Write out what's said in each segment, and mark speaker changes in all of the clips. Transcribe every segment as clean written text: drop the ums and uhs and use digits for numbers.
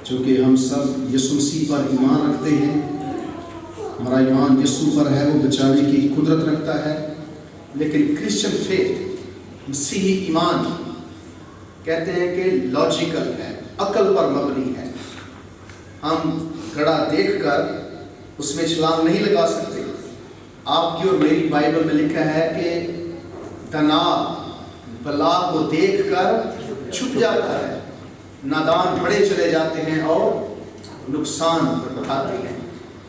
Speaker 1: چونکہ ہم سب یسوع مسیح پر ایمان رکھتے ہیں، ہمارا ایمان یسوع پر ہے، وہ بچانے کی قدرت رکھتا ہے، لیکن کرسچن فیتھ مسیحی ایمان کہتے ہیں کہ لاجیکل ہے، عقل پر مبنی ہے۔ ہم گڑھا دیکھ کر اس میں چھلانگ نہیں لگا سکتے۔ آپ کی اور میری بائبل میں لکھا ہے کہ دنا بلا کو دیکھ کر چھپ جاتا ہے، نادان بڑے چلے جاتے ہیں اور نقصان اٹھاتے ہیں۔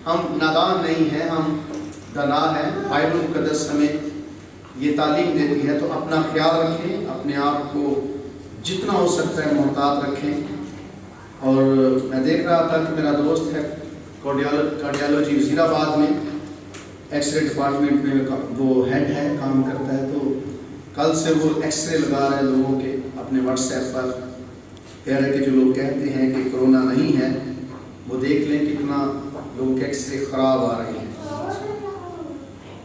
Speaker 1: ہم نادان نہیں ہیں، ہم دنا ہیں۔ بائبل مقدس ہمیں یہ تعلیم دیتی ہے، تو اپنا خیال رکھیں، اپنے آپ کو جتنا ہو سکتا ہے محتاط رکھیں۔ اور میں دیکھ رہا تھا کہ میرا دوست ہے کارڈیالوجی وزیر آباد میں، ایکس رے ڈپارٹمنٹ میں وہ ہیڈ ہے، کام کرتا ہے، تو کل سے وہ ایکس رے لگا رہے ہیں لوگوں کے اپنے واٹس ایپ پر۔ کہہ رہے کہ جو لوگ کہتے ہیں کہ کرونا نہیں ہے، وہ دیکھ لیں کتنا لوگوں کے ایکس رے خراب آ رہے ہیں۔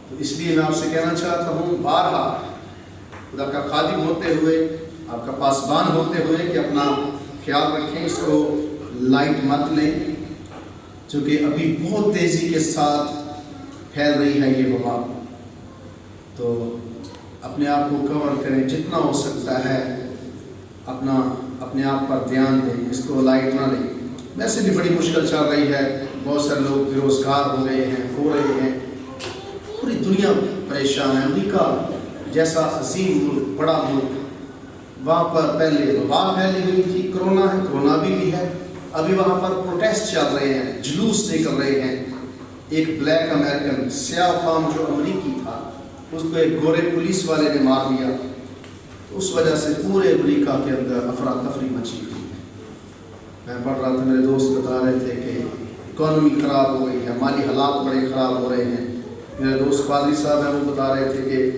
Speaker 1: تو اس لیے میں آپ سے کہنا چاہتا ہوں، بارہا خدا کا خادم ہوتے ہوئے، آپ کا پاسبان ہوتے ہوئے، کہ اپنا خیال رکھیں، اس کو لائٹ مت لیں، چونکہ ابھی بہت تیزی کے ساتھ پھیل رہی ہے یہ وبا۔ تو اپنے آپ کو کور کریں جتنا ہو سکتا ہے، اپنے آپ پر دھیان دیں، اس کو لائٹ نہ لیں۔ ویسے بھی بڑی مشکل چل رہی ہے، بہت سارے لوگ بے روزگار ہو گئے ہیں، ہو رہے ہیں، پوری دنیا پریشان ہے۔ امریکہ جیسا عظیم ملک، بڑا ملک، وہاں پر پہلے وبا پھیلی ہوئی تھی، کرونا ہے، کرونا بھی ہے، ابھی وہاں پر پروٹیسٹ چل رہے ہیں، جلوس نکل رہے ہیں۔ ایک بلیک امریکن سیاہ فام جو امریکی تھا، اس کو ایک گورے پولیس والے نے مار دیا، اس وجہ سے پورے امریکہ کے اندر افراتفری مچی ہوئی ہے۔ میں پڑھ رہا تھا، میرے دوست بتا رہے تھے کہ اکانومی خراب ہو گئی ہے، مالی حالات بڑے خراب ہو رہے ہیں۔ میرے دوست پادری صاحب ہیں، وہ بتا رہے تھے کہ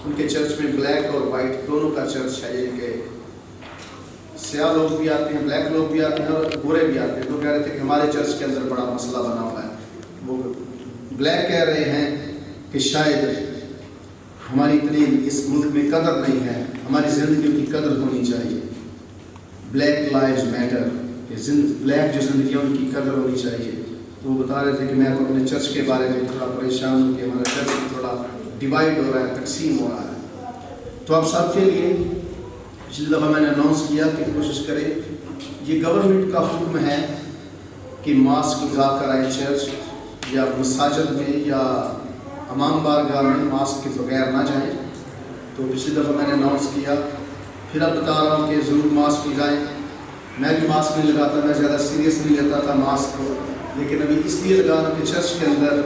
Speaker 1: ان کے چرچ میں بلیک اور وائٹ دونوں کا چرچ ہے، جن کے سیاہ لوگ بھی آتے ہیں، بلیک لوگ بھی آتے ہیں اور گورے بھی آتے ہیں۔ تو کہہ رہے تھے کہ ہمارے چرچ کے اندر بڑا مسئلہ بنا ہوا ہے۔ وہ بلیک کہہ رہے ہیں کہ شاید ہماری اتنی اس ملک میں قدر نہیں ہے، ہماری زندگیوں کی قدر ہونی چاہیے، بلیک لائفز میٹر، کہ بلیک جو زندگیوں کی قدر ہونی چاہیے۔ تو وہ بتا رہے تھے کہ میں تو اپنے چرچ کے بارے میں تھوڑا پریشان ہوں کہ ہمارا چرچ تھوڑا ڈیوائڈ ہو رہا ہے، تقسیم ہو رہا ہے۔ تو آپ سب کے لیے پچھلی دفعہ میں نے اناؤنس کیا کہ کوشش کریں، یہ گورنمنٹ کا حکم ہے کہ ماسک لگا کر آئیں چرچ یا مساجد میں یا امام بارگاہ میں، ماسک کے بغیر نہ جائیں۔ تو پچھلی دفعہ میں نے اناؤنس کیا، پھر اب بتا رہا ہوں کہ ضرور ماسک لگائیں۔ میں بھی ماسک نہیں لگاتا، میں زیادہ سیریس نہیں لیتا تھا ماسک کو، لیکن ابھی اس لیے لگا رہا ہوں کہ چرچ کے اندر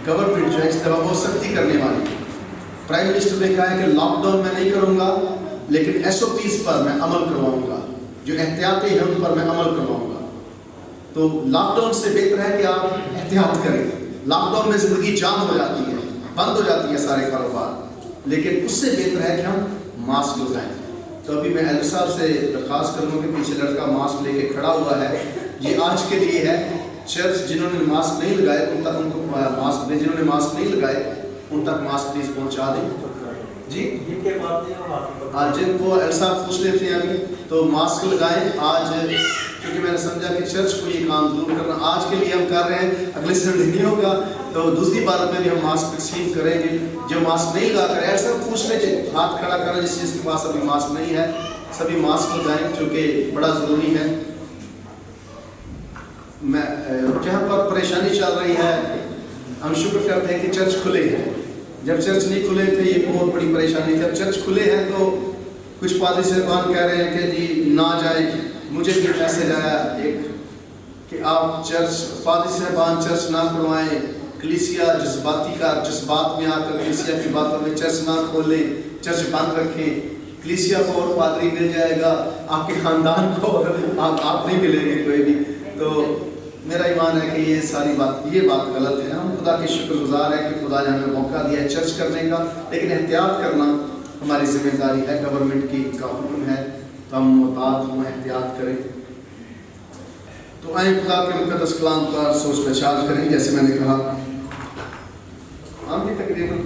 Speaker 1: گورنمنٹ جو ہے اس دفعہ بہت سختی کرنے والی ہے۔ پرائم منسٹر نے کہا ہے کہ لاک ڈاؤن میں نہیں کروں گا، لیکن ایس او پیز پر میں عمل کرواؤں گا، جو احتیاطی ہیں ان پر میں عمل کرواؤں گا۔ تو لاک ڈاؤن سے بہتر ہے کہ آپ احتیاط کریں۔ لاک ڈاؤن میں زندگی جام ہو جاتی ہے، بند ہو جاتی ہے سارے کاروبار، لیکن اس سے بہتر ہے کہ ہم ماسک لگائیں۔ تو ابھی میں ایل صاحب سے درخواست کروں کہ پیچھے لڑکا ماسک لے کے کھڑا ہوا ہے، یہ آج کے لیے ہے۔ چرچ جنہوں نے ماسک نہیں لگائے ان تک ان کو ماسک دیں، جنہوں نے ماسک نہیں لگائے ان تک ماسک پلیز پہنچا دیں۔ جی آج جن کو ایل صاحب پوچھ لیتے ہیں ابھی، تو ماسک لگائیں آج، کیونکہ میں نے سمجھا کہ چرچ کو یہ کام ضرور کرنا آج کے لیے ہم کر رہے ہیں، اگلے سنڈے نہیں ہوگا، تو دوسری بار میں بھی ہم ماسک تقسیم کریں گے۔ جو ماسک نہیں لگا کر ایل صاحب پوچھ لیجیے، ہاتھ کھڑا کریں جس چیز کے پاس ابھی ماسک نہیں ہے، سبھی ماسک لگائیں چونکہ بڑا ضروری ہے۔ میں جہاں پر پریشانی چل رہی ہے، ہم شکر کرتے ہیں کہ چرچ کھلے ہیں۔ جب چرچ نہیں کھلے تھے یہ بہت بڑی پریشانی، جب چرچ کھلے ہیں تو کچھ پادری صاحبان کہہ رہے ہیں کہ جی نہ جائیں۔ مجھے بھی میسج آیا ایک کہ آپ چرچ، پادری صاحبان چرچ نہ کروائیں، کلیسیا جذبات میں آ کر کلیسیا کی باتوں میں چرچ نہ کھولیں، چرچ بند رکھیں، کلیسیا کو اور پادری مل جائے گا، آپ کے خاندان کو آپ نہیں ملیں گے کوئی بھی۔ تو میرا ایمان ہے کہ یہ بات غلط ہے۔ ہم خدا کے شکر گزار ہیں کہ خدا نے ہمیں موقع دیا ہے چرچ کرنے کا، لیکن احتیاط کرنا ہماری ذمہ داری ہے، گورنمنٹ کی کا حکم ہے، تو ہم محتاط ہوں، احتیاط کریں۔ تو آئیں خدا کے مقدس کلام پر سوچ بچار کریں۔ جیسے میں نے کہا، ہم بھی تقریباً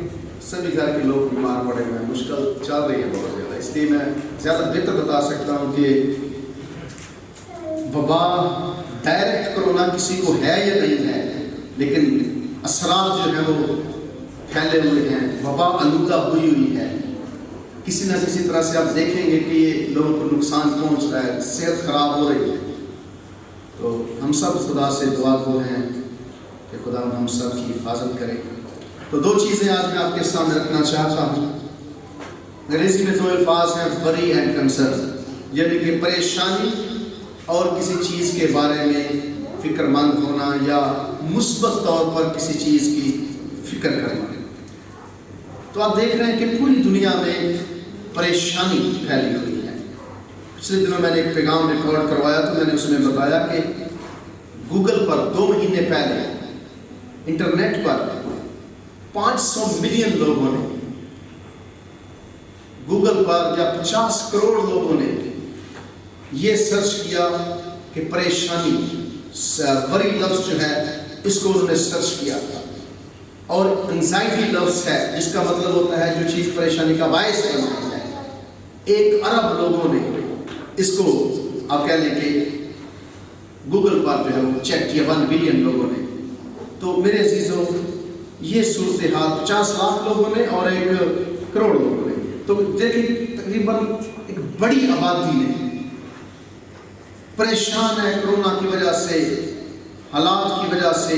Speaker 1: سبھی گھر کے لوگ بیمار پڑے ہوئے ہیں، مشکل چل رہی ہے بہت زیادہ، اس لیے میں زیادہ بہتر بتا سکتا ہوں کہ وبا ڈائریکٹ کرونا کسی کو ہے یا نہیں ہے، لیکن اثرات جو ہیں وہ پھیلے ہوئے ہیں، وبا آلودہ ہوئی ہے، کسی نہ کسی طرح سے آپ دیکھیں گے کہ یہ لوگوں کو نقصان پہنچ رہا ہے، صحت خراب ہو رہی ہے۔ تو ہم سب خدا سے دعا گو ہیں کہ خدا ہم سب کی حفاظت کرے۔ تو دو چیزیں آج میں آپ کے سامنے رکھنا چاہتا ہوں۔ انگریزی میں دو الفاظ ہیں، وری اینڈ کنسرن، یعنی کہ پریشانی اور کسی چیز کے بارے میں فکر مند ہونا یا مثبت طور پر کسی چیز کی فکر کرنا۔ تو آپ دیکھ رہے ہیں کہ پوری دنیا میں پریشانی پھیلی ہوئی ہے۔ پچھلے دنوں میں نے ایک پیغام ریکارڈ کروایا تو میں نے اس میں بتایا کہ گوگل پر 2 مہینے پہلے انٹرنیٹ پر 500 ملین لوگوں نے، گوگل پر یا 50 کروڑ لوگوں نے یہ سرچ کیا کہ پریشانی، وری لفظ جو ہے اس کو انہوں نے سرچ کیا تھا، اور انزائٹی لفظ ہے جس کا مطلب ہوتا ہے جو چیز پریشانی کا باعث بنتی ہے۔ 1 ارب لوگوں نے اس کو آپ کہہ لیں کہ گوگل پر جو ہے وہ چیک کیا، 1 بلین لوگوں نے۔ تو میرے عزیزوں، یہ صورتحال 50 لاکھ لوگوں نے اور 1 کروڑ لوگوں نے، تو دیکھیں تقریباً ایک بڑی آبادی نے پریشان ہے کرونا کی وجہ سے، حالات کی وجہ سے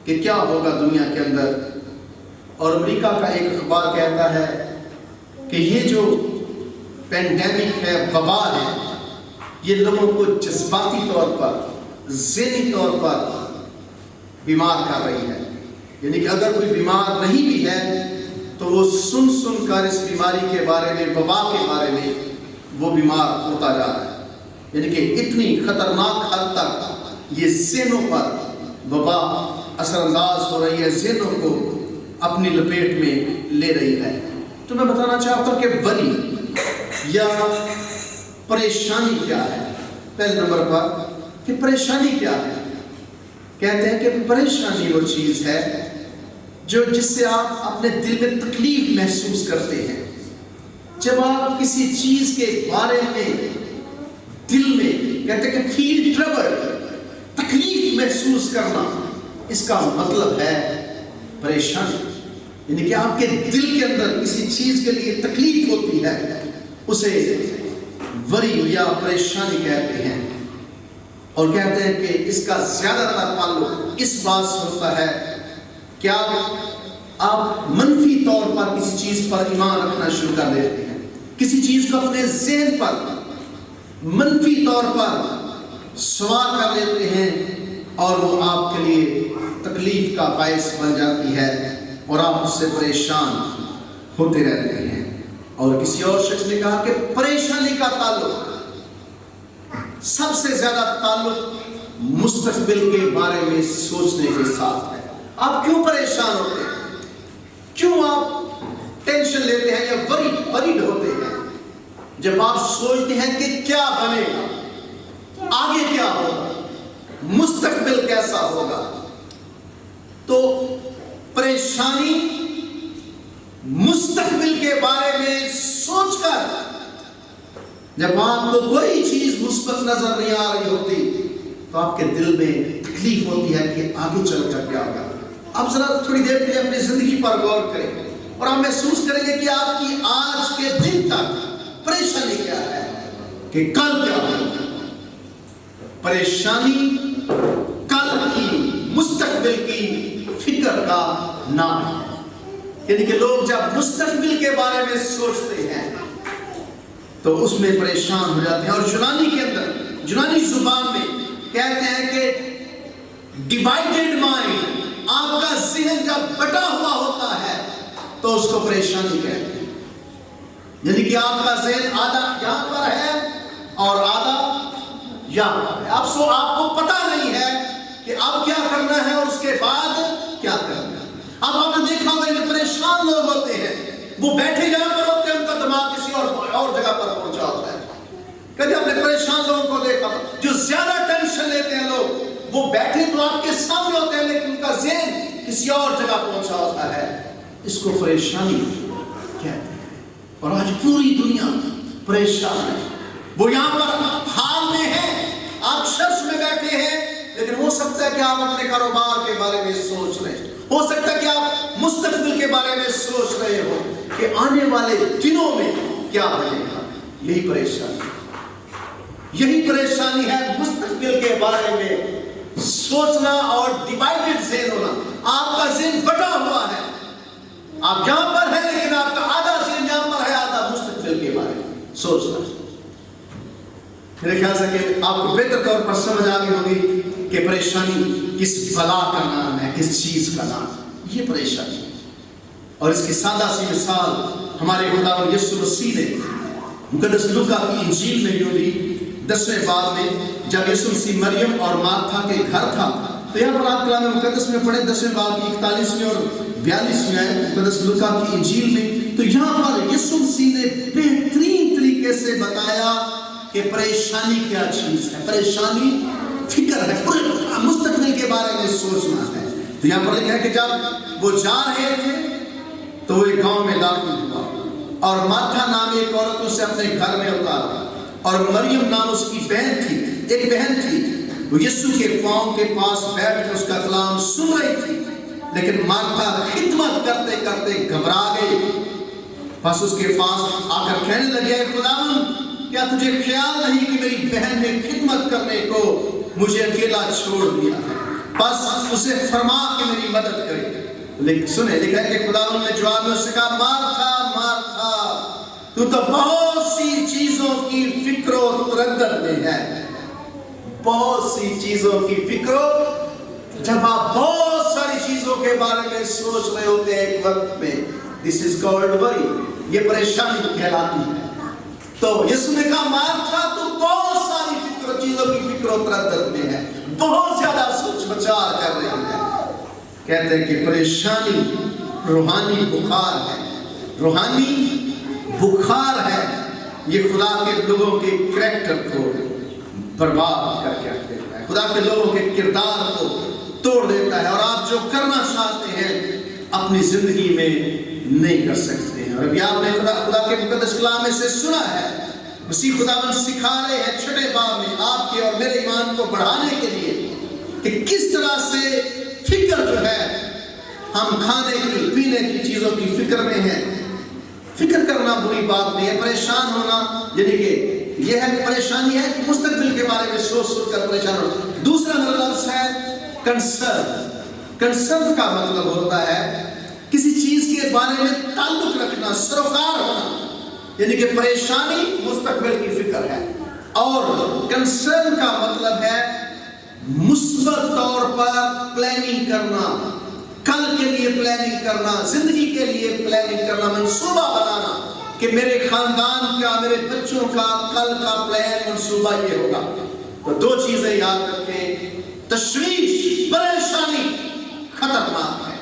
Speaker 1: کہ کیا ہوگا دنیا کے اندر۔ اور امریکہ کا ایک اخبار کہتا ہے کہ یہ جو پینڈیمک ہے، وبا ہے، یہ لوگوں کو جذباتی طور پر، ذہنی طور پر بیمار کر رہی ہے۔ یعنی کہ اگر کوئی بیمار نہیں بھی ہے تو وہ سن کر اس بیماری کے بارے میں، وبا کے بارے میں وہ بیمار ہوتا جا رہا ہے۔ یعنی کہ اتنی خطرناک حد تک یہ ذہنوں پر وبا اثر انداز ہو رہی ہے، ذہنوں کو اپنی لپیٹ میں لے رہی ہے۔ تو میں بتانا چاہتا ہوں کہ وری یا پریشانی کیا ہے۔ پہلے نمبر پر کہ پریشانی کیا ہے، کہتے ہیں کہ پریشانی وہ چیز ہے جس سے آپ اپنے دل میں تکلیف محسوس کرتے ہیں۔ جب آپ کسی چیز کے بارے میں دل میں کہتے ہیں کہ فیل ٹربل، تکلیف محسوس کرنا، اس کا مطلب ہے پریشانی۔ یعنی کہ آپ کے دل کے اندر کسی چیز کے لیے تکلیف ہوتی ہے، اسے وری یا پریشانی کہتے ہیں۔ اور کہتے ہیں کہ اس کا زیادہ تر تعلق اس بات سے ہوتا ہے کہ آپ منفی طور پر کسی چیز پر ایمان رکھنا شروع کر دیتے ہیں، کسی چیز کو اپنے ذہن پر منفی طور پر سوار کر لیتے ہیں، اور وہ آپ کے لیے تکلیف کا باعث بن جاتی ہے اور آپ اس سے پریشان ہوتے رہتے ہیں۔ اور کسی اور شخص نے کہا کہ پریشانی کا تعلق، سب سے زیادہ تعلق مستقبل کے بارے میں سوچنے کے ساتھ ہے۔ آپ کیوں پریشان ہوتے ہیں؟ کیوں آپ ٹینشن لیتے ہیں یا وریڈ ہوتے ہیں؟ جب آپ سوچتے ہیں کہ کیا بنے گا، آگے کیا ہوگا، مستقبل کیسا ہوگا، تو پریشانی مستقبل کے بارے میں سوچ کر جب آپ کو کوئی چیز مثبت نظر نہیں آ رہی ہوتی تو آپ کے دل میں تکلیف ہوتی ہے کہ آگے چل کر کیا ہوگا۔ آپ ذرا تھوڑی دیر کے لیے اپنی زندگی پر غور کریں اور آپ محسوس کریں گے کہ آپ کی آج کے دن تک پریشانی کیا ہے کہ کل کیا ہوگا۔ پریشانی کل کی، مستقبل کی فکر کا نام ہے۔ یعنی کہ لوگ جب مستقبل کے بارے میں سوچتے ہیں تو اس میں پریشان ہو جاتے ہیں۔ اور یونانی کے اندر، یونانی زبان میں کہتے ہیں کہ ڈیوائیڈڈ مائنڈ، آپ کا ذہن جب بٹا ہوا ہوتا ہے تو اس کو پریشانی کہتے ہیں۔ یعنی کہ آپ کا ذہن آدھا یہاں پر ہے اور آدھا یہاں پر ہے۔ آپ کو پتہ نہیں ہے کہ اب کیا کرنا ہے اور اس کے بعد کیا کرنا ہے۔ اب آپ نے دیکھا ہوگا کہ پریشان لوگ ہوتے ہیں، وہ بیٹھے جہاں پر ہوتے ہیں ان کا دماغ کسی اور جگہ پر پہنچا ہوتا ہے۔ کبھی آپ نے پریشان لوگوں کو دیکھا جو زیادہ ٹینشن لیتے ہیں لوگ، وہ بیٹھے تو آپ کے سامنے ہوتے ہیں لیکن ان کا ذہن کسی اور جگہ پہنچا ہوتا ہے۔ اس کو پریشانی کہتے ہیں۔ اور آج پوری دنیا پریشان ہے۔ وہ یہاں پر حال میں ہے، آپ چرچ میں بیٹھے ہیں لیکن ہو سکتا ہے کہ آپ اپنے کاروبار کے بارے میں سوچ رہے ہیں، ہو سکتا ہے کہ آپ مستقبل کے بارے میں سوچ رہے ہو کہ آنے والے دنوں میں کیا بنے گا۔ یہی پریشانی ہے مستقبل کے بارے میں سوچنا اور ڈیوائیڈڈ ذہن ہونا۔ آپ کا ذہن بٹا ہوا ہے، آپ یہاں پر ہیں لیکن آپ کا آدھا ذہن یہاں پر ہے، آدھا مستقبل کے بارے میں سوچنا۔ میرے خیال سے کہ آپ کو بہتر طور پر سمجھ آ گئی ہوگی کہ پریشانی کس بلا کا نام ہے، کس چیز کا نام، یہ پریشانی ہے۔ اور اس کی سادہ سی مثال ہمارے خداوند یسوع مسیح نے مقدس لوکا کی انجیل میں یوں دی 10ویں باب میں، جب یسوع مسیح مریم اور مارتھا کے گھر تھا، تو یہاں پر آپ کلام مقدس میں پڑھیں 10ویں باب کی 41ویں اور 42ویں آیت مقدس لوکا کی انجیل میں، تو یہاں پر یسوع مسیح نے بہترین طریقے سے بتایا کہ پریشانی کیا چیز ہے۔ پریشانی فکر ہے، مستقبل کے بارے میں سوچنا ہے۔ تو یہاں پر لکھا ہے کہ جب وہ جا رہے تھے تو وہ ایک گاؤں میں داخل ہوا اور مارتھا نام ایک عورت اسے اپنے گھر میں اتارا، اور مریم نام اس کی ایک بہن تھی، وہ یسوع کے پاؤں کے پاس بیٹھ کر اس کا کلام سن رہی تھی، لیکن مارتھا خدمت کرتے کرتے گھبرا گئی۔ بس اس کے پاس آ کر کہنے لگی، اے خداوند، کیا تجھے خیال نہیں کہ میری بہن نے خدمت کرنے کو مجھے اکیلا چھوڑ دیا ہے؟ بس اسے فرما کہ میری مدد کرے۔ لیکن سنیں، لکھا ہے کہ خداوند نے جواب میں اس سے کہا، مارتھا مارتھا، تو بہت سی چیزوں کی فکر و تردد میں ہے۔ بہت سی چیزوں کی فکر و، جب آپ بہت ساری چیزوں کے بارے میں سوچ رہے ہوتے ہیں ایک وقت میں، this is called worry، یہ پریشانی کہلاتی ہے۔ تو یسوع نے کہا، مارتھا تو بہت ساری چیزوں کی فکر و تردد میں ہے، بہت زیادہ سوچ بچار کر رہی ہے۔ کہتے ہیں کہ پریشانی روحانی بخار ہے، روحانی بخار ہے، یہ خدا کے لوگوں کے کریکٹر کو برباد کر کے رکھ دیتا ہے، خدا کے لوگوں کے کردار کو توڑ دیتا ہے، اور آپ جو کرنا چاہتے ہیں اپنی زندگی میں نہیں کر سکتے ہیں۔ اور ابھی آپ نے خدا کے مقدس کلام میں سے سنا ہے، مسیح خداوند سکھا رہے ہیں 6 باب میں آپ کے اور میرے ایمان کو بڑھانے کے لیے کہ کس طرح سے فکر جو ہے، ہم کھانے کی پینے کی چیزوں کی فکر میں ہیں۔ فکر کرنا بری بات نہیں ہے، پریشان ہونا یعنی کہ یہ ہے پریشانی ہے مستقبل کے بارے میں سوچ کر پریشان ہونا۔ دوسرا لفظ ہے کنسرن۔ کنسرن کا مطلب ہوتا ہے کسی چیز کے بارے میں تعلق رکھنا، سروکار ہونا، یعنی کہ پریشانی مستقبل کی فکر ہے، اور کنسرن کا مطلب ہے مثبت طور پر پلاننگ کرنا، کل کے لیے پلاننگ کرنا، زندگی کے لیے پلاننگ کرنا، منصوبہ بنانا کہ میرے خاندان کا، میرے بچوں کا کل کا پلان منصوبہ یہ ہوگا۔ تو 2 چیزیں یاد رکھیں، تشویش، پریشانی خطرناک ہے،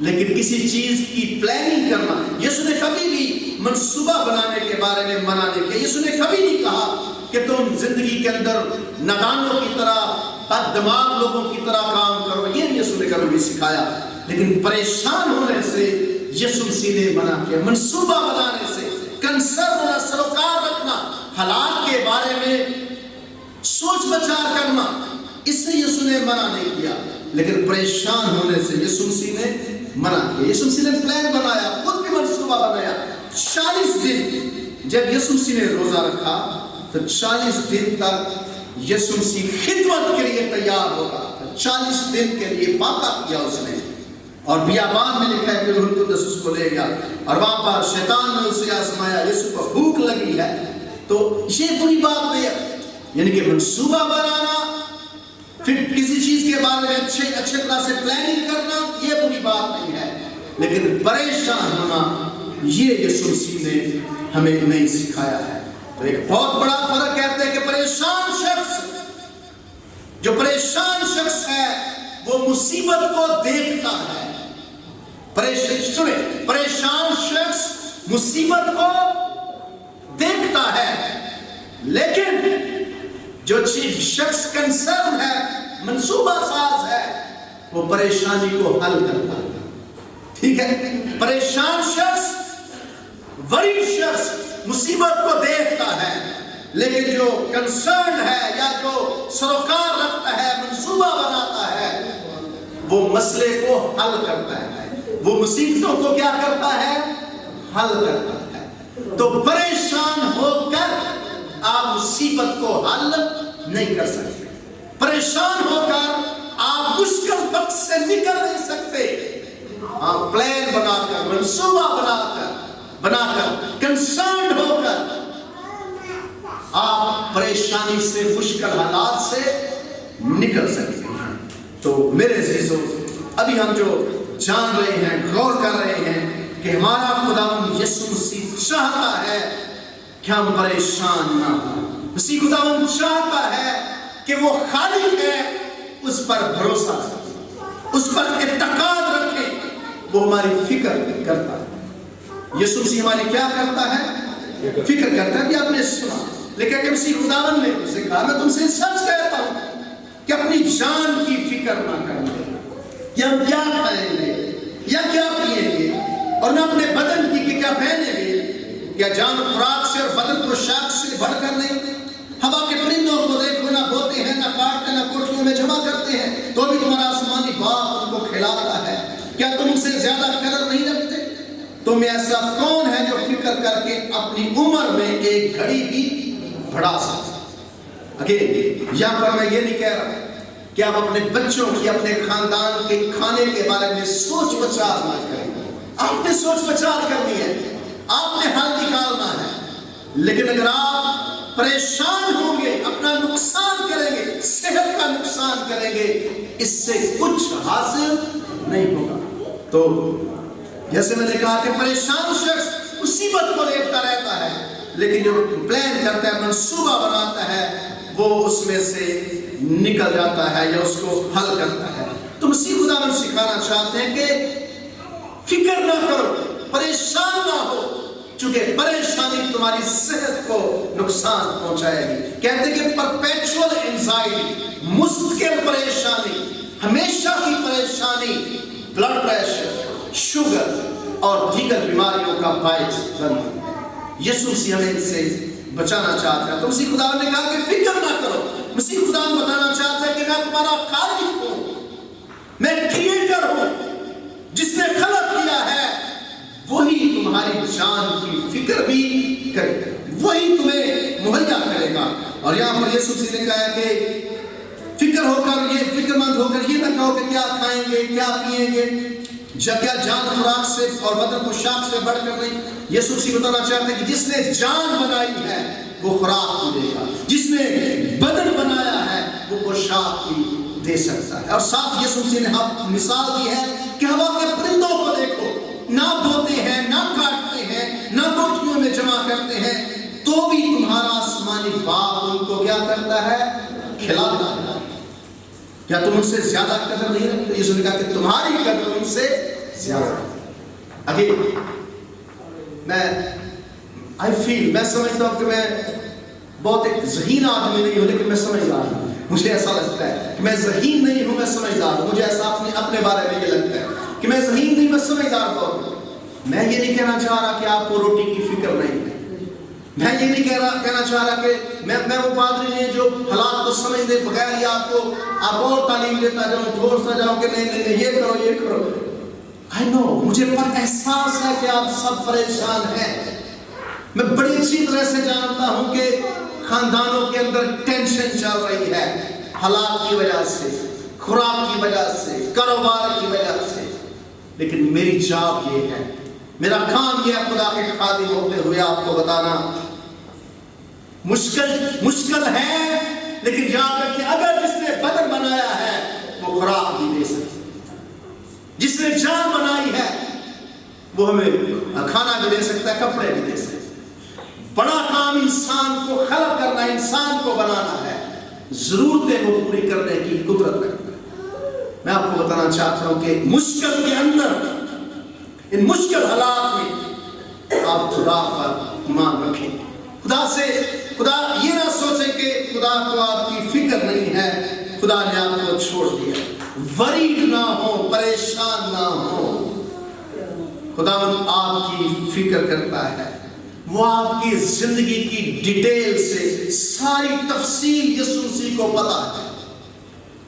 Speaker 1: لیکن کسی چیز کی پلاننگ کرنا، یسوع نے کبھی بھی منصوبہ بنانے کے بارے میں منع نہیں کیا۔ یسوع نے کبھی نہیں کہا کہ تم زندگی کے اندر نادانوں کی طرح، بد دماغ لوگوں کی طرح کام کرو، یہ یسوع نے کبھی بھی سکھایا۔ لیکن پریشان ہونے سے یسوع مسیح نے منع کیا، منصوبہ بنانے سے، کنسرن ہونا، سروکار رکھنا، حالات کے بارے میں سوچ بچار کرنا، اس سے یسوع نے منع نہیں کیا۔ لیکن پریشان ہونے سے یسوع مسیح نے منع کیا۔ یسوع مسیح نے پلان بنایا، خود بھی منصوبہ بنایا۔ 40 دن جب یسوع مسیح نے روزہ رکھا تو 40 دن تک یسوع مسیح خدمت کے لیے تیار ہو رہا تھا۔ 40 دن کے لیے وعدہ کیا اس نے، اور بیابان میں لکھا ہے کہ روح القدس اس کو لے گیا اور وہاں پر شیطان نے اسے آزمایا۔ یسوع کو بھوک لگی ہے، تو یہ بری بات نہیں ہے، یعنی کہ منصوبہ بنانا، پھر کسی چیز کے بارے میں اچھے طرح سے پلاننگ کرنا، یہ بری بات نہیں ہے، لیکن پریشان ہونا یہ یسوع مسیح نے ہمیں نہیں سکھایا ہے۔ تو ایک بہت بڑا فرق کہتے ہیں کہ پریشان شخص، جو پریشان شخص ہے وہ مصیبت کو دیکھتا ہے۔ پریشان شخص مصیبت کو دیکھتا ہے، لیکن جو شخص کنسرن ہے، منصوبہ ساز ہے، وہ پریشانی کو حل کرتا ہے۔ ٹھیک ہے، پریشان شخص، وری شخص مصیبت کو دیکھتا ہے، لیکن جو کنسرن ہے یا جو سروکار رکھتا ہے، منصوبہ بناتا ہے، وہ مسئلے کو حل کرتا ہے، وہ مصیبتوں کو کیا کرتا ہے؟ حل کرتا ہے۔ تو پریشان ہو کر آپ مصیبت کو حل نہیں کر سکتے، پریشان ہو کر آپ مشکل وقت سے نکل نہیں سکتے۔ آپ پلان بنا کر، منصوبہ بنا کر کنسرن ہو کر آپ پریشانی سے، مشکل حالات سے نکل سکتے ہیں۔ تو میرے عزیزو، ابھی ہم جو جان رہے ہیں، غور کر رہے ہیں کہ ہمارا خداوند یسوع مسیح چاہتا ہے کہ ہم پریشان نہ ہوں۔ مسیح خداوند چاہتا ہے کہ وہ خالق ہے، اس پر بھروسہ رکھیں، اس پر اعتقاد رکھیں، وہ ہماری فکر کرتا ہے۔ یسوع مسیح ہماری کیا کرتا ہے؟ فکر کرتا ہے۔ ابھی آپ نے سنا، لیکن کہ مسیح خداوند نے اسے کہا میں تم سے سچ کہتا ہوں کہ اپنی جان کی فکر نہ کرنا، یا ہم کیا کھائیں گے یا کیا پیئیں گے، اور نہ اپنے بدن کی کہ کیا پہنیں گے، کیا جان خوراک سے اور بدن پوشاک سے بڑھ کر نہیں؟ ہوا کے پرندوں کو دیکھو، نہ بوتے ہیں، نہ کاٹتے، نہ کوٹھیوں میں جمع کرتے ہیں، تو بھی تمہارا آسمانی باپ ان کو کھلاتا ہے۔ کیا تم ان سے زیادہ قدر نہیں رکھتے؟ تم ایسا کون ہے جو فکر کر کے اپنی عمر میں ایک گھڑی بھی بڑھا سکتا؟ یہاں پر میں یہ نہیں کہہ رہا کہ آپ اپنے بچوں کی، اپنے خاندان کے کھانے کے بارے میں سوچ بچار نہ کریں۔ آپ نے سوچ بچار کرنی ہے، آپ نے حل نکالنا ہے، لیکن اگر آپ پریشان ہوں گے، اپنا نقصان کریں گے، صحت کا نقصان کریں گے، اس سے کچھ حاصل نہیں ہوگا۔ تو جیسے میں نے کہا کہ پریشان شخص مصیبت کو دیکھتا رہتا ہے، لیکن جو پلان کرتا ہے، منصوبہ بناتا ہے، وہ اس میں سے نکل جاتا ہے یا اس کو حل کرتا ہے۔ تو مسیح خداوند سکھانا چاہتے ہیں کہ فکر نہ کرو، پریشان نہ ہو، چونکہ پریشانی تمہاری صحت کو نقصان پہنچائے گی۔ کہتے ہیں کہ پرپیچول انزائٹی، مستقل پریشانی، ہمیشہ کی پریشانی بلڈ پریشر، شوگر اور دیگر بیماریوں کا باعث بنتی ہے۔ یسوع مسیح ہمیں ان سے بچانا چاہتا ہے۔ تو مسیح خداوند نے کہا کہ فکر نہ کرو۔ مسیح خداوند بتانا چاہتا ہے کہ میں تمہارا خالق ہوں، میں کریٹر ہوں، جس نے خلق کیا ہے وہی تمہاری جان کی فکر بھی کرے گا، وہی تمہیں مہیا کرے گا۔ اور یہاں پر یسوع مسیح نے کہا کہ فکر ہو کر، یہ فکر مند ہو کر یہ نہ کہو کہ کیا کھائیں گے، کیا پیئیں گے، کیا جان خوراک سے اور بدن پوشاک سے بڑھ کر نہیں۔ یسوع مسیح بتانا چاہتے ہیں کہ جس نے جان بنائی ہے وہ خوراک بھی دے گا، جس نے بدن بنایا ہے وہ پوشاک بھی دے سکتا ہے۔ اور ساتھ یسوع مسیح نے مثال دی ہے کہ ہوا کے پرندوں کو دیکھو، نہ بوتے ہیں، نہ کاٹتے ہیں، نہ کوٹھیوں میں جمع کرتے ہیں، تو بھی تمہارا آسمانی باپ ان کو کیا کرتا ہے؟ کھلاتا ہے۔ کیا تم ان سے زیادہ قدر نہیں رکھتے؟ یسوع نے کہا کہ تمہاری قدر ان سے زیادہ۔ میں سمجھتا ہوں کہ میں بہت ایک ذہین آدمی نہیں ہوں، لیکن میں سمجھدار ہوں۔ مجھے ایسا لگتا ہے کہ میں ذہین نہیں ہوں، میں سمجھدار ہوں۔ مجھے ایسا اپنے بارے میں یہ لگتا ہے کہ میں ذہین نہیں، میں سمجھدار ہوں۔ میں یہ نہیں کہنا چاہ رہا کہ آپ کو روٹی کی فکر نہیں ہے، میں یہ نہیں کہنا چاہ رہا کہ میں وہ پادری نہیں جو حالات کو سمجھنے بغیر یا آپ اور تعلیم دیتا جاؤں، ٹھوستا جاؤں کہ نہیں یہ کرو یہ کرو۔ I know، مجھے پر احساس ہے کہ آپ سب پریشان ہیں۔ میں بڑی اچھی طرح سے جانتا ہوں کہ خاندانوں کے اندر ٹینشن چل رہی ہے، حالات کی وجہ سے، خوراک کی وجہ سے، کاروبار کی وجہ سے، لیکن میری جاب یہ ہے، میرا کام یہ ہے خدا کے خادم ہوتے ہوئے آپ کو بتانا مشکل ہے، لیکن یاد رکھیں اگر جس نے بدن بنایا ہے وہ خوراک بھی دے سکتا، جس نے جان بنائی ہے وہ ہمیں کھانا بھی دے سکتا ہے، کپڑے بھی دے سکتا ہے۔ بڑا کام انسان کو خلق کرنا ہے، انسان کو بنانا ہے، ضرورتیں وہ پوری کرنے کی قدرت رکھتا ہے۔ میں آپ کو بتانا چاہتا ہوں کہ مشکل کے اندر، ان مشکل حالات میں آپ خدا پر ایمان رکھیں، خدا یہ نہ سوچیں کہ خدا کو آپ کی فکر نہیں ہے، خدا نے آپ کو چھوڑ دیا۔ ورید نہ ہو، پریشان نہ ہو، خداوند آپ کی فکر کرتا ہے، وہ آپ کی زندگی کی ڈیٹیل سے ساری تفصیل یسوع مسیح کو پتا ہے.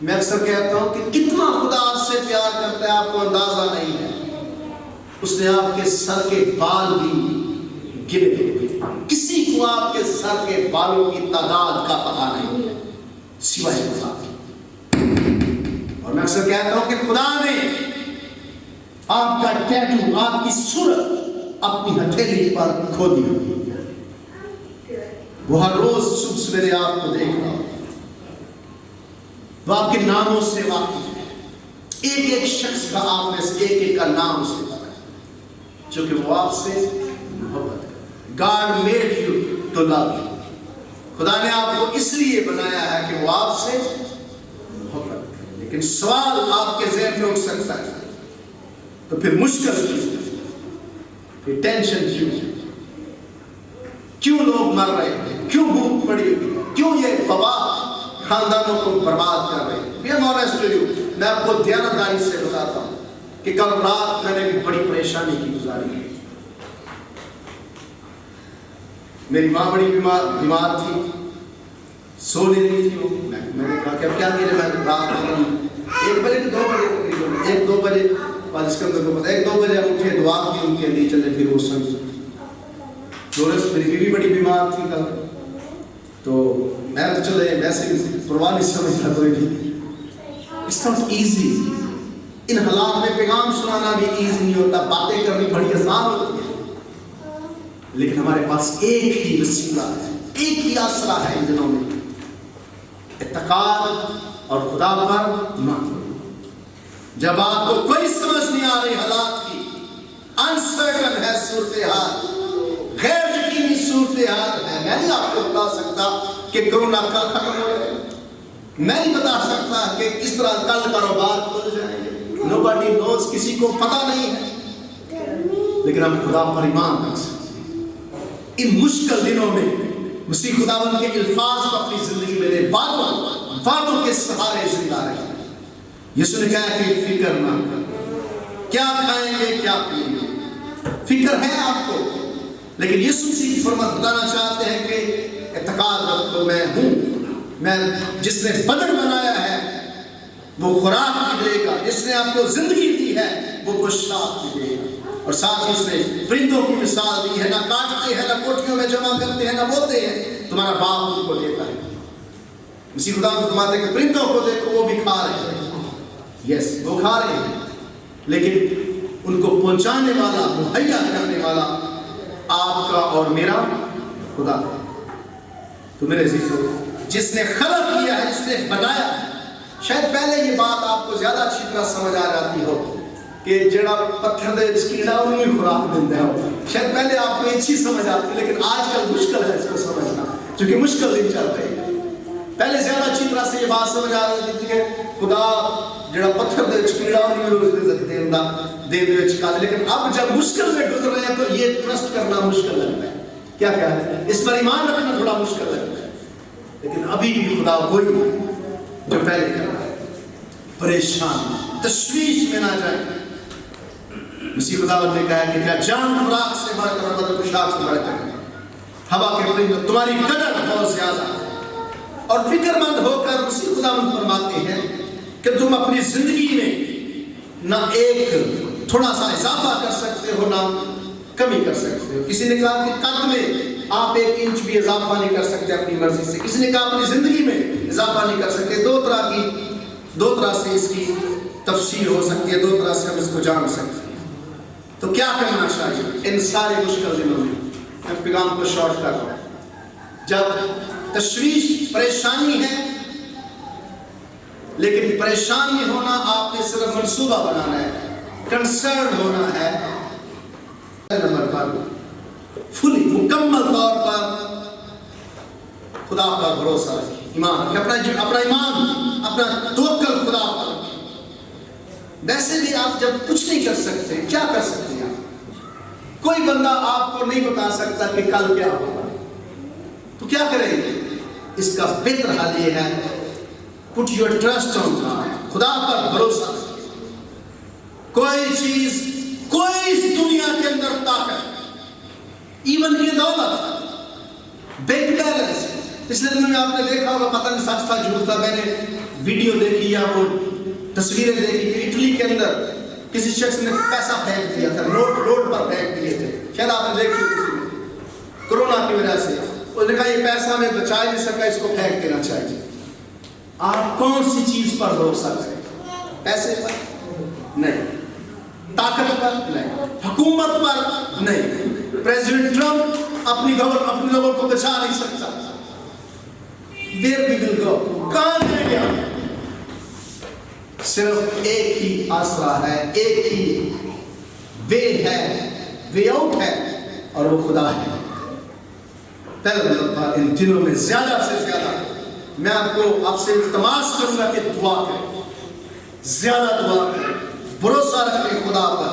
Speaker 1: میں اکثر کہتا ہوں کہ کتنا خدا آپ سے پیار کرتا ہے آپ کو اندازہ نہیں ہے. اس نے آپ کے سر کے بال بھی گنے ہوئے. کسی کو آپ کے سر کے بالوں کی تعداد کا پتہ نہیں ہے سوائے خدا کی. اور میں اکثر کہتا ہوں کہ خدا نے آپ کا ٹیٹو، آپ کی صورت اپنی ہتھیلی پر کھودی ہوئی ہے. وہ ہر روز صبح سویرے آپ کو دیکھ رہا، وہ آپ کے ناموں سے واقف ہے. ایک ایک شخص کا آپ میں سے ایک ایک کا نام سے پتا ہے، چونکہ وہ آپ سے محبت کرتا ہے. God made you to love you. خدا نے آپ کو اس لیے بنایا ہے کہ وہ آپ سے محبت کرے. لیکن سوال آپ کے ذہن میں اٹھ سکتا ہے، تو پھر مشکل کیوں، پھر ٹینشن کیوں لوگ مر رہے ہیں، کیوں بھوک پڑی ہوئی، کیوں یہ وبا خاندانوں کو برباد کر رہے ہیں. میں آپ کو دیانتداری سے بتاتا ہوں کہ کل رات میں نے بھی بڑی پریشانی کی گزاری. میری ماں بڑی بیمار تھی، سو نہیں رہی تھی. میں نے کہا کہ اب کیا کرے. میں رات میں 1 بجے 2 بجے تقریباً 1-2 بجے اس کے اندر کو پتا 1-2 بجے ہم اٹھے، دعا کی ان کے لیے، چلے پھر وہ سن جورس. میری بیوی بڑی بیمار تھی کل، تو میں تو چلے ویسے پرواہ نہیں سمجھتا کوئی بھی. It's not easy. ان حالات میں پیغام سنانا بھی ایزی نہیں ہوتا، باتیں کرنی بڑی آسان ہوتی ہے. لیکن ہمارے پاس ایک ہی وسیلہ ہے، ایک ہی آسرا ہے ان دنوں میں، اتقاد اور خدا پر ایمان. جب آپ کو کوئی سمجھ نہیں آ رہی حالات کی، انسرٹن ہے صورتحال، غیر یقینی صورتحال ہے. میں نہیں آپ کو بتا سکتا کہ کرونا کل ختم ہو جائے، میں نہیں بتا سکتا کہ کس طرح کل کاروبار کھل جائیں گے. nobody knows، کسی کو پتہ نہیں ہے. لیکن ہم خدا پر ایمان رکھ سکتے ہیں. ان مشکل دنوں میں مسیح خداوند کے الفاظ کو اپنی زندگی میں لے، باتوں کے سہارے زندہ رہے. یسوع نے کہا کہ فکر نہ کرو، کیا کھائیں گے کیا پیئیں گے. فکر ہے آپ کو، لیکن یسوع مسیح فرمان بتانا چاہتے ہیں کہ اعتقاد رکھو میں ہوں. میں جس نے بدن بنایا ہے وہ خوراک بھی دے گا، جس نے آپ کو زندگی دی ہے وہ پوشاک بھی دے گا. اور ساتھ ہی اس نے پرندوں کی مثال دی ہے، نہ کاٹتے ہیں، نہ کوٹھیوں میں جمع کرتے ہیں، نہ بوتے ہیں، تمہارا باپ ان کو دیتا ہے. اسی خدا کو فرماتے ہیں کہ پرندوں کو دیکھو وہ بھی کھا رہے ہیں. یس وہ کھا رہے ہیں، لیکن ان کو پہنچانے والا، مہیا کرنے والا آپ کا اور میرا خدا. تو میرے عزیزو، جس نے خلق کیا ہے، جس نے بنایا ہے، شاید پہلے یہ بات آپ کو زیادہ اچھی طرح سمجھ آ جاتی ہو کہ جڑا پتھر دے کیڑا انہیں خوراک دیتا ہے. شاید پہلے آپ کو یہ چیز سمجھ آتی ہے، لیکن آج کل مشکل ہے اس کو سمجھنا، کیونکہ مشکل دن چل رہے ہیں. پہلے زیادہ اچھی طرح سے یہ بات سمجھ آ رہی تھی کہ خدا جڑا پتھر دے کیڑا انہیں روز دینا دے دے چکا دے. لیکن اب جب مشکل میں گزر رہے ہیں تو یہ ٹرسٹ کرنا مشکل لگتا ہے. کیا ہے اس پر ایمان رکھنا تھوڑا مشکل لگتا ہے. لیکن ابھی بھی خدا وہی جو پہلے کر رہا ہے. پریشان تشویش میں نہ جائیں. مسیح خداوند نے کہا کہ کیا جان خوراک سے بڑھ کر بدن پوشاک سے بڑھ کر ہوا کے پرندوں تمہاری قدر بہت زیادہ ہے. اور فکر مند ہو کر مسیح خداوند فرماتے ہیں کہ تم اپنی زندگی میں نہ ایک تھوڑا سا اضافہ کر سکتے ہو، نہ کمی کر سکتے ہو. کسی نے کہا کہ قد میں آپ 1 انچ بھی اضافہ نہیں کر سکتے اپنی مرضی سے. کسی نے کہا اپنی زندگی میں اضافہ نہیں کر سکتے. دو طرح سے اس کی تفسیر ہو سکتی ہے، 2 طرح سے ہم اس کو جان سکتے ہیں. تو کیا کرنا چاہیے ان سارے مشکل دنوں میں؟ میں پیغام کو شارٹ کر رہا ہوں. جب تشویش پریشانی ہے، لیکن پریشانی ہونا آپ نے صرف منصوبہ بنانا ہے، کنسرن ہونا ہے. نمبر پر فلی مکمل طور پر خدا پر بھروسہ رکھیں، ایمان کہ اپنا ایمان، اپنا توکل خدا پر رکھیں. ویسے بھی آپ جب کچھ نہیں کر سکتے، کیا کر سکتے ہیں آپ؟ کوئی بندہ آپ کو نہیں بتا سکتا کہ کل کیا ہوگا، تو کیا کریں گے؟ اس کا بہتر حال یہ ہے put your trust on God، خدا پر بھروسہ رکھیں. کوئی چیز، کوئی اس دنیا کے اندر طاقت ایون کی دولت، بینک بیلنس. پچھلے دنوں میں آپ نے دیکھا ہوگا، پتہ نہیں سچ تھا جھوٹ تھا، میں نے ویڈیو دیکھی یا وہ تصویریں دیکھی کہ اٹلی کے اندر کسی شخص نے پیسہ پھینک دیا تھا، روڈ پر پھینک دیے تھے، شاید آپ نے دیکھی کسی نے، کرونا کی وجہ سے. اس نے کہا یہ پیسہ میں بچا نہیں سکا، اس کو پھینک دینا چاہیے. آپ کون سی چیز پر بھروسہ کریں؟ پیسے پر نہیں، طاقت پر نہیں، حکومت پر نہیں. پریزیڈنٹ ٹرمپ اپنے لوگوں کو بچا نہیں سکتا. Where we will go؟ کہاں جائیں گے ہم؟ صرف ایک ہی آسرا ہے، ایک ہی وے ہے، وے آؤٹ ہے، اور وہ خدا ہے. پہلے مرتبہ ان دنوں میں زیادہ سے زیادہ میں آپ سے التماس کروں گا کہ دعا کریں، زیادہ دعا کریں، بھروسہ رکھیں خدا پر.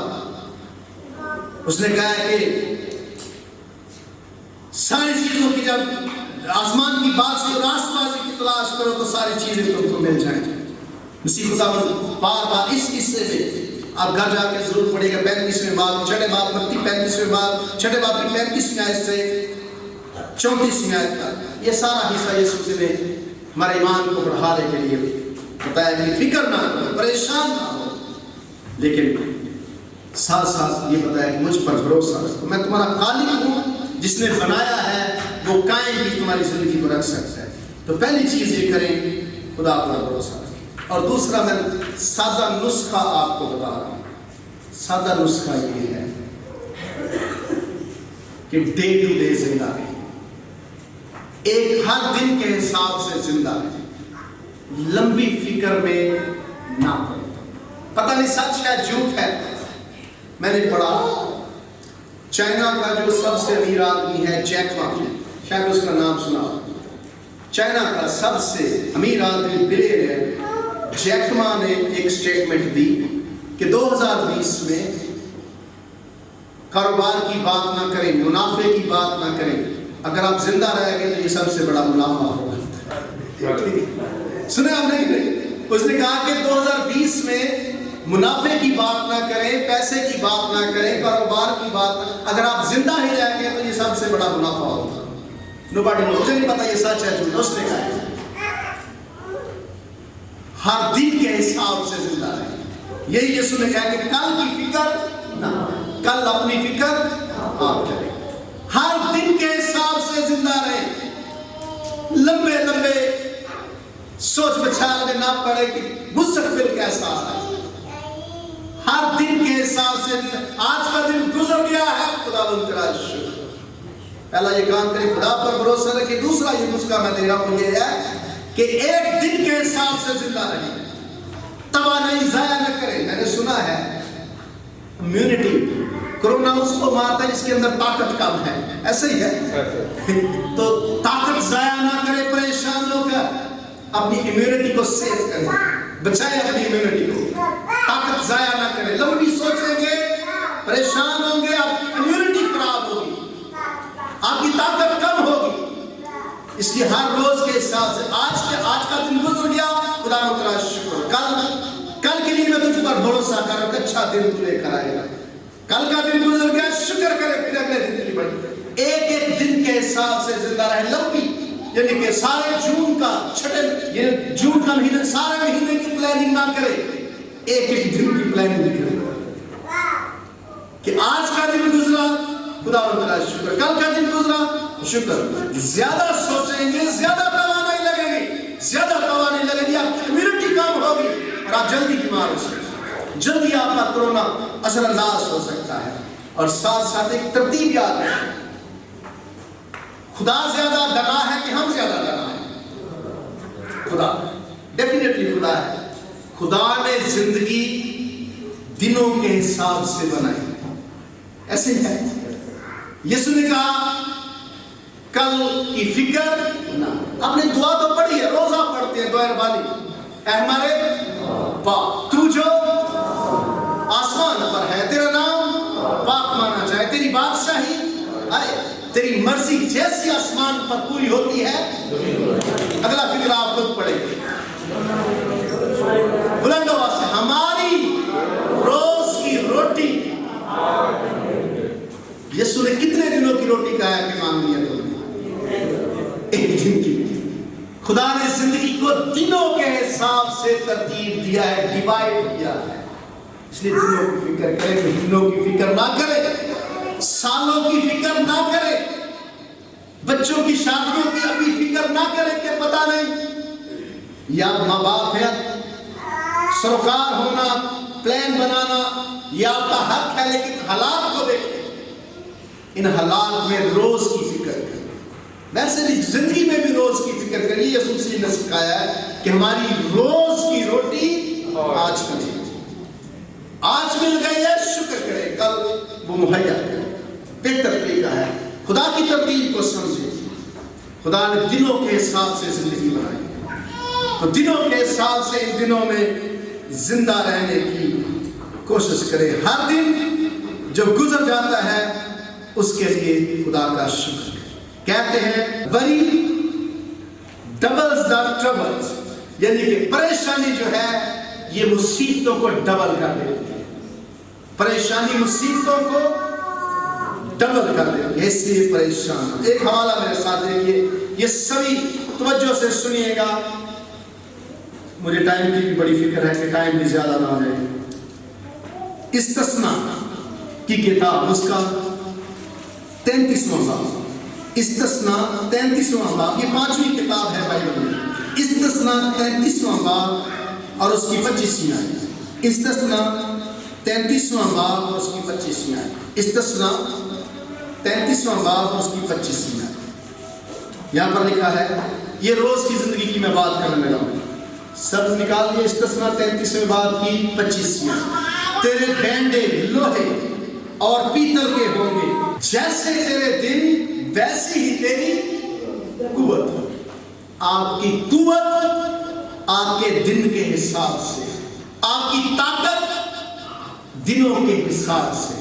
Speaker 1: اس نے کہا کہ ساری چیزوں کی جب آسمان کی بات سے راست بازی کی تلاش کرو تو ساری چیزیں تم کو مل جائیں. مسیح خدا بار بار اس حصے میں آپ گھر جا کے ضرور پڑھے گا. 35ویں باب، چھٹے باب، متی 35ویں باب، چھٹے باب کی 35ویں آیت سے 34ویں آیت تک، یہ سارا حصہ یسوع نے ہمارے ایمان کو بڑھانے کے لیے بتایا کہ فکر نہ کرو، پریشان نہ ہو، لیکن ساتھ ساتھ یہ بتایا کہ مجھ پر بھروسہ رکھو، میں تمہارا خالق ہوں، جس نے بنایا ہے وہ قائم بھی تمہاری زندگی کو رکھ سکتا ہے. تو پہلی چیز یہ کریں، خدا پر بھروسہ رکھیں. اور دوسرا میں سادہ نسخہ آپ کو بتا رہا ہوں. سادہ نسخہ یہ ہے کہ ڈے ٹو ڈے زندہ رہیں، ایک ہر دن کے حساب سے زندہ رہیں، لمبی فکر میں نہ پڑیں. پتہ نہیں سچ ہے جھوٹ ہے، میں نے پڑھا چائنا کا جو سب سے امیر آدمی ہے جیک ما، شاید اس کا نام سنا. چائنا کا سب سے امیر آدمی بلیئنر جیک ما نے ایک سٹیٹمنٹ دی کہ 2020 میں کاروبار کی بات نہ کریں، منافع کی بات نہ کریں، اگر آپ زندہ رہیں گے تو یہ سب سے بڑا منافع ہوگا. سنے آپ نے؟ اس نے کہا کہ 2020 میں منافع کی بات نہ کریں، پیسے کی بات نہ کریں، کاروبار کی بات نہ، اگر آپ زندہ ہی رہیں گے تو یہ سب سے بڑا منافع ہوگا. نوباڈی نوز، مجھے نہیں پتا یہ سچ ہے جھوٹ. اس نے کہا ہر دن کے حساب سے زندہ رہیں. یہی یسوع نے کہا کہ کل کی فکر نہ، کل اپنی فکر آپ کریں. ہر دن کے حساب سے زندہ رہیں، لمبے لمبے سوچ بچار میں نہ پڑے کہ مستقبل کیسا ہے. ہر دن کے حساب سے، آج کا دن گزر گیا ہے، خدا تیرا شکر. پہلا یہ کام کریں، خدا پر بھروسہ رکھیں. دوسرا یہ نسخہ میں دے رہا ہوں یہ ہے کہ ایک دن کے حساب سے زندہ رہیں، توانائی ضائع نہ کریں. میں نے سنا ہے امیونٹی، کرونا اس کو مارتا ہے جس کے اندر طاقت کم ہے، ایسے ہی ہے. تو طاقت ضائع نہ کرے، پریشان ہو کر اپنی امیونٹی کو سیو کریں، بچائیں اپنی امیونٹی کو، طاقت ضائع نہ کریں. لمبی سوچیں گے، پریشان ہوں گے، آپ کی امیونٹی خراب ہوگی، آپ کی طاقت کم ہوگی. اس لیے ہر روز کے حساب سے آج کا دن گزر گیا، خدا تیرا شکر. کل کے لیے میں تجھ پر بھروسہ کر رہا ہوں، اچھا دن تو لے کر آئے گا. کل کا دن گزر گیا، شکر کرے، پھر اگلے دن کے لیے بڑھ. ایک ایک دن کے حساب سے زندہ رہے. لمبی یعنی کہ سارے جون کا جون کا مہینہ، سارے مہینے کی پلاننگ نہ کرے، ایک ایک دن کی پلاننگ کرے کہ آج کا دن گزرا، خدا تیرا شکر. کل کا دن گزرا، شکر. زیادہ سوچیں گے، زیادہ توانائی لگے گی، زیادہ توانائی لگے گی، آپ کی امیونٹی کم ہوگی اور آپ جلدی بیمار ہو سکتے ہیں، جلدی آپ کا کرونا اثر انداز ہو سکتا ہے. اور ساتھ ساتھ ایک ترتیب یاد ہے، خدا زیادہ ڈنا ہے کہ ہم زیادہ ڈنا ہے؟ خدا ڈیفینیٹلی خدا ہے. خدا نے زندگی دنوں کے حساب سے بنائی، ایسے ہے. یسوع نے کہا کل کی فکر نہ. آپ نے دعا تو پڑھی ہے، روزہ پڑھتے ہیں دعا ربانی، اے ہمارے باپ تو جو آسمان پر ہے، تیرا نام پاک مانا جائے، تیری بادشاہی آئے، تیری مرضی جیسی آسمان پر پوری ہوتی ہے. اگلا فکر آپ خود پڑھیں گے، بلند آواز سے، ہماری روز کی روٹی. یسوع نے کتنے دنوں کی روٹی خدا نے زندگی کو دنوں کے حساب سے ترتیب دیا ہے، ڈیوائڈ کیا ہے. اس لیے دنوں کی فکر کرے کہ دنوں کی فکر نہ کرے، سالوں کی فکر نہ کرے، بچوں کی شادیوں کی ابھی فکر نہ کرے کہ پتہ نہیں یا ماں باپ ہے، سروکار ہونا، پلان بنانا یہ آپ کا حق ہے، لیکن حالات کو دیکھیں. ان حالات میں روز کی فکر کریں. ویسے بھی زندگی میں بھی روز کی فکر کریے. یسوع مسیح نے سکھایا ہے کہ ہماری روز کی روٹی آج ملے، آج مل گئی ہے شکر کرے، کل وہ مہیا کرے. بہتر طریقہ ہے خدا کی ترتیب کو سمجھے. خدا نے دنوں کے حساب سے زندگی بنائی، تو دنوں کے حساب سے ان دنوں میں زندہ رہنے کی کوشش کرے. ہر دن جو گزر جاتا ہے اس کے لیے خدا کا شکر. کہتے ہیں وری ڈبلز دا ٹربلز، یعنی کہ پریشانی جو ہے یہ مصیبتوں کو ڈبل کر دیتی ہے. پریشانی مصیبتوں کو ڈبل کر دیتی ہے، اس لیے پریشان. ایک حوالہ میرے ساتھ دیکھیے، یہ سبھی توجہ سے سنیے گا. مجھے ٹائم کی بھی بڑی فکر ہے کہ ٹائم بھی زیادہ نہ ہو جائے. استثناء کی کتاب اس کا 33واں باب، استثناء 33واں باب، یہ 5ویں کتاب ہے بائبل میں. استثناء 33واں باب اور اس کی 25ویں آیت. استثناء 33واں باب اور اس کی 25ویں آیت. استثناء 33واں باب اور اس کی 25ویں آیت. یہاں پر لکھا ہے، یہ روز کی زندگی کی میں بات کرنے لگا ہوں. سب نکال دیا. استثناء 33ویں باب کی 25ویں آیت. تیرے بینڈے لوہے اور پیتل کے ہوں گے، جیسے تیرے دن ویسے ہی تیری قوت. آپ کی قوت آپ کے دن کے حساب سے، آپ کی طاقت دنوں کے حساب سے.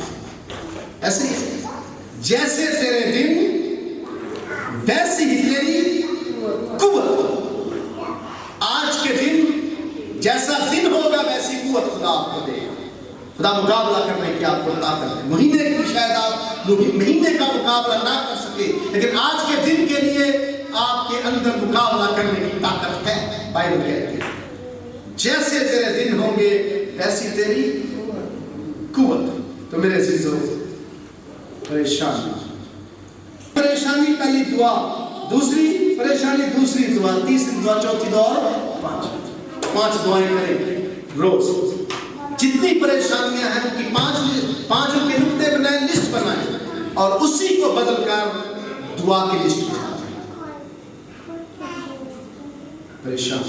Speaker 1: ایسے ہی جیسے تیرے دن ویسے ہی تیری قوت. آج کے دن جیسا دن ہوگا ویسی قوت خدا آپ کو دے گا. خدا مقابلہ کرنے کی آپ کو طاقت ہے. مہینے کی شاید آپ مہینے کا مقابلہ نہ کر سکے، لیکن آج کے دن کے لیے آپ کے اندر مقابلہ کرنے کی طاقت ہے. بائبل کہتی ہے جیسے تیرے دن ہوں گے ایسی تیری قوت. تو میرے عزیزو، پریشانی پہلی دعا، دوسری پریشانی دوسری دعا، تیسری دعا، چوتھی دعا اور پانچ دعائیں کریں روز. جتنی پریشانیاں ہیں ان کی پانچوں کے نقطے بنائیں، لسٹ بنائیں اور اسی کو بدل کر دعا کی لسٹ بنائیں. پریشان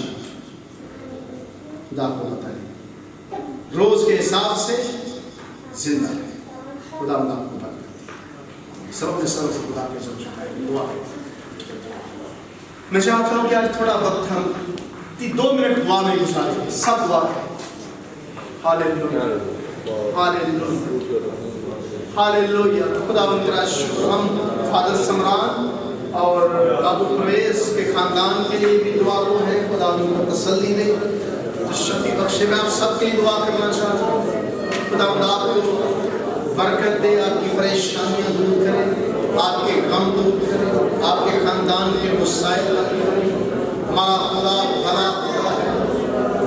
Speaker 1: خدا کو بتائیں، روز کے حساب سے زندہ رہیں. خدا کو بتائیں. سب نے سب سے خدا کے سب دعا. میں چاہتا ہوں کہ آج تھوڑا وقت ہم 2 منٹ دعا میں گزاریں. سب دعا کریں. Hallelujah hallelujah hallelujah. خدا تیرا شکر. ہم فادر سمران اور بابو پرویز کے خاندان کے لیے بھی دعا کو ہے. خدا ان کو تسلی دے، شفیع بخشے. میں آپ سب کے لیے دعا کرنا چاہتا ہوں. خدا آپ کو برکت دے، آپ کی پریشانیاں دور کرے، آپ کے غم دور کرے، آپ کے خاندان کے مسائل حل کرے. ہمارا خدا بڑا خدا ہے،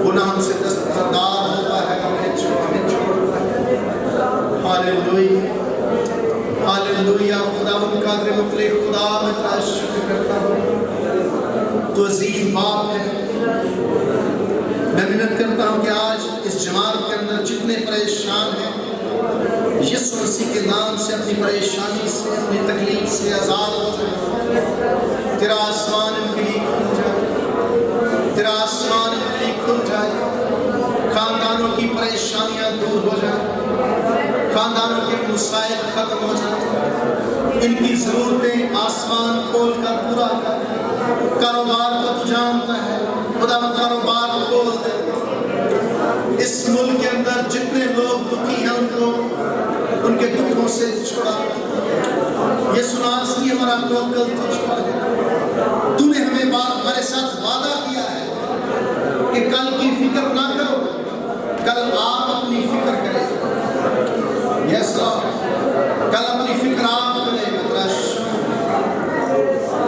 Speaker 1: گناہ ہم سے دستبردار ہوتا ہے، ہمیں چھوڑتا ہے. Hallelujah hallelujah. خدا ان قادر مطلق خدا میں تیرا شکر کرتا ہوں. تو عظیم باپ ہے. میں منت کرتا ہوں کہ آج اس جماعت کے اندر جتنے پریشان ہیں یسوع مسیح کے نام سے اپنی پریشانی سے، اپنی تکلیف سے آزاد ہو جائے. تیرا آسمان ان کے لیے کھل جائے، تیرا آسمان ان کے لیے کھل جائے. خاندانوں کی پریشانیاں دور ہو جائیں، خاندانوں کے مسائل ختم ہو جائیں، ان کی ضرورتیں آسمان کھول کر پورا کر. کاروبار کو تو جانتا ہے خدا، کاروبار کھول دے. اس ملک کے اندر جتنے لوگ دکھی ہیں ان کو ان کے دکھوں سے چھڑا. یہ سناس کی ہمارا توکل تجھ پر ہے. تو نے ہمارے ساتھ وعدہ کیا ہے کہ کل کی فکر نہ کرو، کل آپ اپنی فکر کریں. یس کل اپنی فکر آپ کریں. تیرا شکر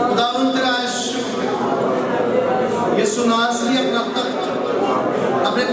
Speaker 1: خدا، تیرا شکر